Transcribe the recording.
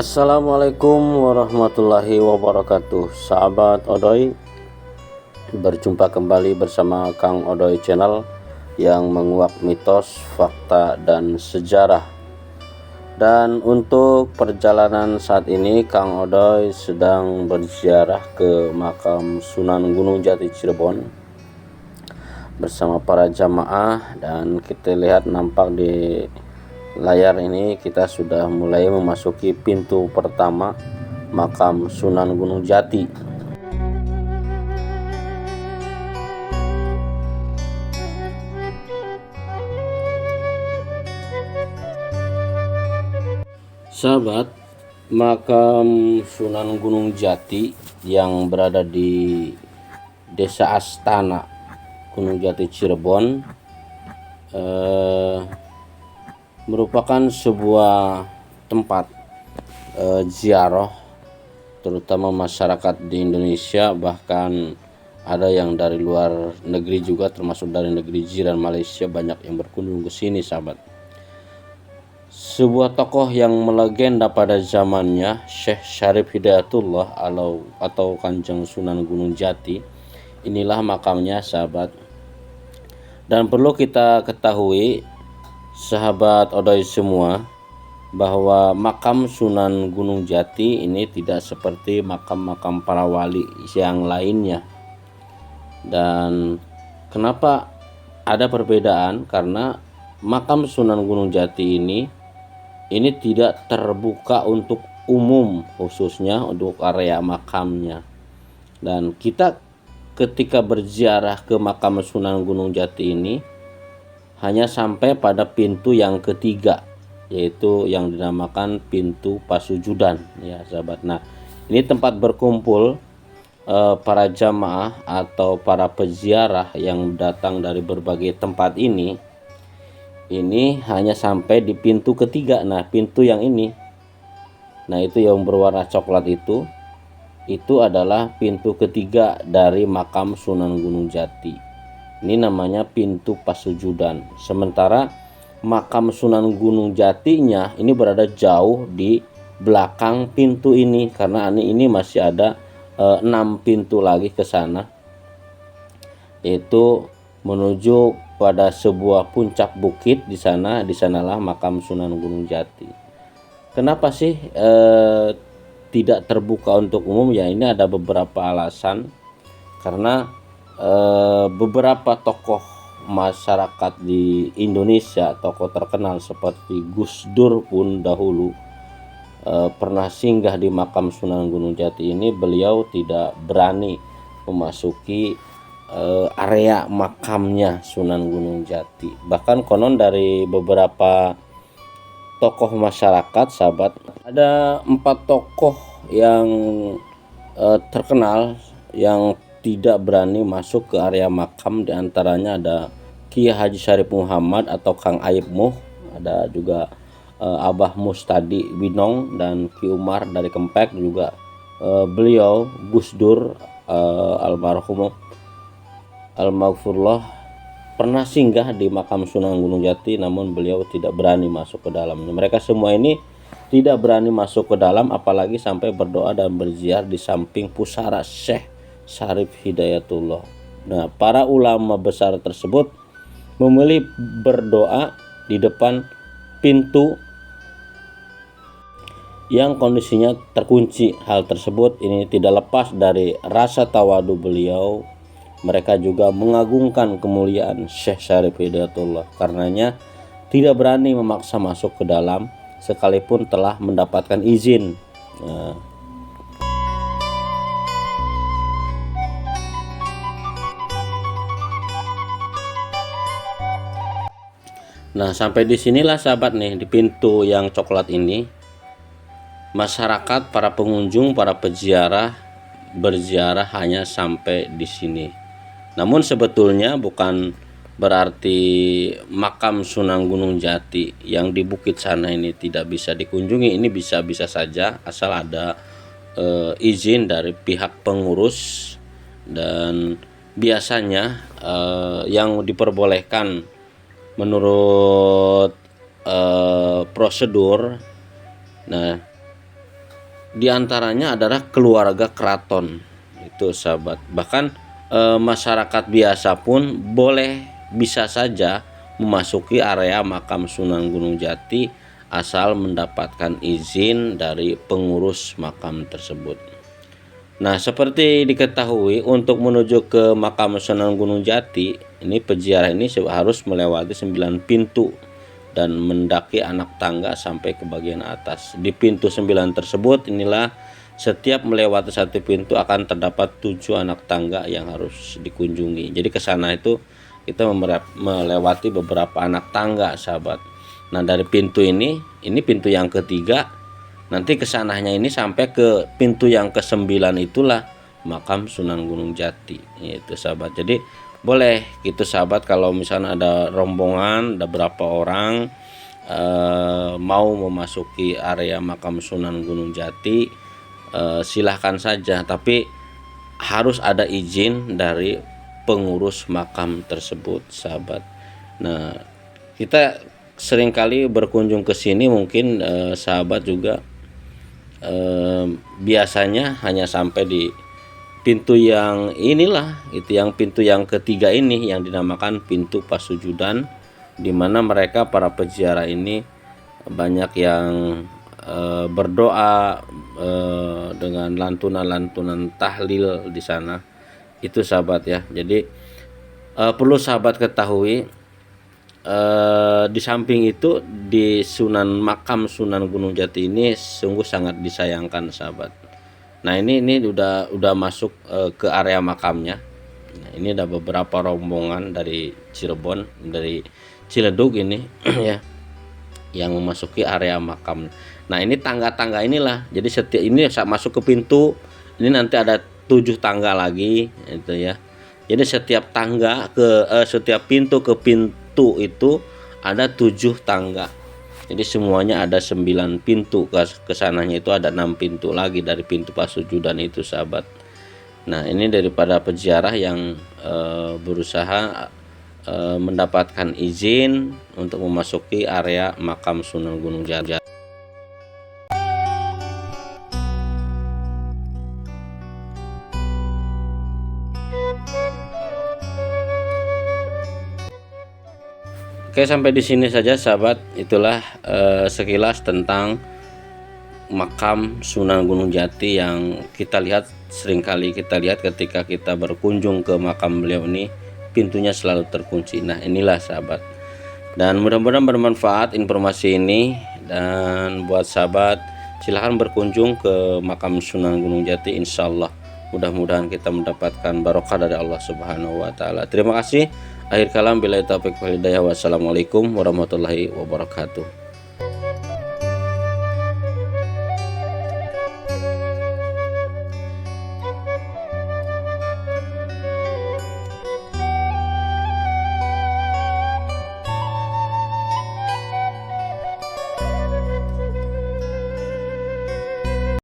Assalamualaikum warahmatullahi wabarakatuh. Sahabat Odoy, berjumpa kembali bersama Kang Odoy Channel yang menguak mitos, fakta, dan sejarah. Dan untuk perjalanan saat ini Kang Odoy sedang berziarah ke makam Sunan Gunung Jati Cirebon bersama para jamaah, dan kita lihat nampak di layar ini kita sudah mulai memasuki pintu pertama makam Sunan Gunung Jati. Sahabat, makam Sunan Gunung Jati yang berada di Desa Astana, Gunung Jati, Cirebon merupakan sebuah tempat ziarah, terutama masyarakat di Indonesia, bahkan ada yang dari luar negeri juga, termasuk dari negeri jiran Malaysia, banyak yang berkunjung ke sini. Sahabat, sebuah tokoh yang melegenda pada zamannya, Syekh Syarif Hidayatullah atau Kanjeng Sunan Gunung Jati, inilah makamnya, sahabat. Dan perlu kita ketahui, sahabat Odoy semua, bahwa makam Sunan Gunung Jati ini tidak seperti makam-makam para wali yang lainnya. Dan kenapa ada perbedaan? Karena makam Sunan Gunung Jati ini tidak terbuka untuk umum, khususnya untuk area makamnya. Dan kita ketika berziarah ke makam Sunan Gunung Jati ini hanya sampai pada pintu yang ketiga, yaitu yang dinamakan pintu Pasujudan, ya sahabat. Nah, ini tempat berkumpul para jamaah atau para peziarah yang datang dari berbagai tempat ini hanya sampai di pintu ketiga. Nah, pintu yang ini, nah itu yang berwarna coklat itu adalah pintu ketiga dari makam Sunan Gunung Jati. Ini namanya pintu Pasujudan. Sementara makam Sunan Gunung Jatinya ini berada jauh di belakang pintu ini, karena ini masih ada 6 pintu lagi ke sana, yaitu menuju pada sebuah puncak bukit. Disanalah makam Sunan Gunung Jati. Kenapa sih tidak terbuka untuk umum? Ya, ini ada beberapa alasan. Karena beberapa tokoh masyarakat di Indonesia, tokoh terkenal seperti Gus Dur pun dahulu pernah singgah di makam Sunan Gunung Jati ini. Beliau tidak berani memasuki area makamnya Sunan Gunung Jati. Bahkan konon dari beberapa tokoh masyarakat, sahabat, ada 4 tokoh yang terkenal yang tidak berani masuk ke area makam. Diantaranya ada Kiai Haji Syarif Muhammad atau Kang Aib Muh, ada juga Abah Mustadi Winong dan Ki Umar dari Kempek, juga beliau Gus Dur almarhum almaghfurullah pernah singgah di makam Sunan Gunung Jati, namun beliau tidak berani masuk ke dalamnya. Mereka semua ini tidak berani masuk ke dalam, apalagi sampai berdoa dan berziarah di samping pusara Syekh Syarif Hidayatullah. Nah, para ulama besar tersebut memilih berdoa di depan pintu yang kondisinya terkunci. Hal tersebut ini tidak lepas dari rasa tawadu beliau. Mereka juga mengagungkan kemuliaan Syekh Syarif Hidayatullah, karenanya tidak berani memaksa masuk ke dalam sekalipun telah mendapatkan izin. Nah, sampai di sinilah, sahabat, nih di pintu yang coklat ini masyarakat, para pengunjung, para peziarah berziarah hanya sampai di sini. Namun sebetulnya bukan berarti makam Sunan Gunung Jati yang di bukit sana ini tidak bisa dikunjungi. Ini bisa saja, asal ada izin dari pihak pengurus. Dan biasanya yang diperbolehkan menurut prosedur, nah Di antaranya adalah keluarga keraton. Itu sahabat. Bahkan masyarakat biasa pun bisa saja memasuki area makam Sunan Gunung Jati asal mendapatkan izin dari pengurus makam tersebut. Nah, seperti diketahui, untuk menuju ke makam Sunan Gunung Jati, ini peziarah ini harus melewati 9 pintu dan mendaki anak tangga sampai ke bagian atas. Di pintu 9 tersebut inilah setiap melewati satu pintu akan terdapat 7 anak tangga yang harus dikunjungi. Jadi ke sana itu kita melewati beberapa anak tangga, sahabat. Nah, dari pintu ini pintu yang ketiga, nanti kesananya ini sampai ke pintu yang ke-9 itulah makam Sunan Gunung Jati. Itu sahabat. Jadi boleh gitu sahabat, kalau misalnya ada rombongan, ada berapa orang mau memasuki area makam Sunan Gunung Jati, silahkan saja, tapi harus ada izin dari pengurus makam tersebut, sahabat. Nah, kita seringkali berkunjung ke sini, mungkin sahabat juga biasanya hanya sampai di pintu yang inilah, itu yang pintu yang ketiga ini yang dinamakan pintu pasujudan, di mana mereka para peziarah ini banyak yang berdoa dengan lantunan-lantunan tahlil di sana. Itu sahabat ya. Jadi perlu sahabat ketahui, di samping itu di makam Sunan Gunung Jati ini sungguh sangat disayangkan, sahabat. Nah, ini udah masuk ke area makamnya. Nah, ini ada beberapa rombongan dari Cirebon, dari Ciledug ini ya, yang memasuki area makam. Nah, ini tangga-tangga inilah. Jadi setiap ini saat masuk ke pintu, ini nanti ada 7 tangga lagi itu ya. Jadi setiap pintu ke pintu itu ada 7 tangga. Jadi semuanya ada 9 pintu, ke sananya itu ada 6 pintu lagi dari pintu pasujudan itu, sahabat. Nah, ini daripada peziarah yang berusaha mendapatkan izin untuk memasuki area makam Sunan Gunung Jati. Oke, sampai di sini saja sahabat. Itulah sekilas tentang makam Sunan Gunung Jati yang seringkali kita lihat ketika kita berkunjung ke makam beliau ini, pintunya selalu terkunci. Nah, inilah sahabat. Dan mudah-mudahan bermanfaat informasi ini, dan buat sahabat silahkan berkunjung ke makam Sunan Gunung Jati, insyaallah mudah-mudahan kita mendapatkan barokah dari Allah Subhanahu wa taala. Terima kasih. Akhir kalam, billahi taufiq wal hidayah. Wassalamualaikum warahmatullahi wabarakatuh.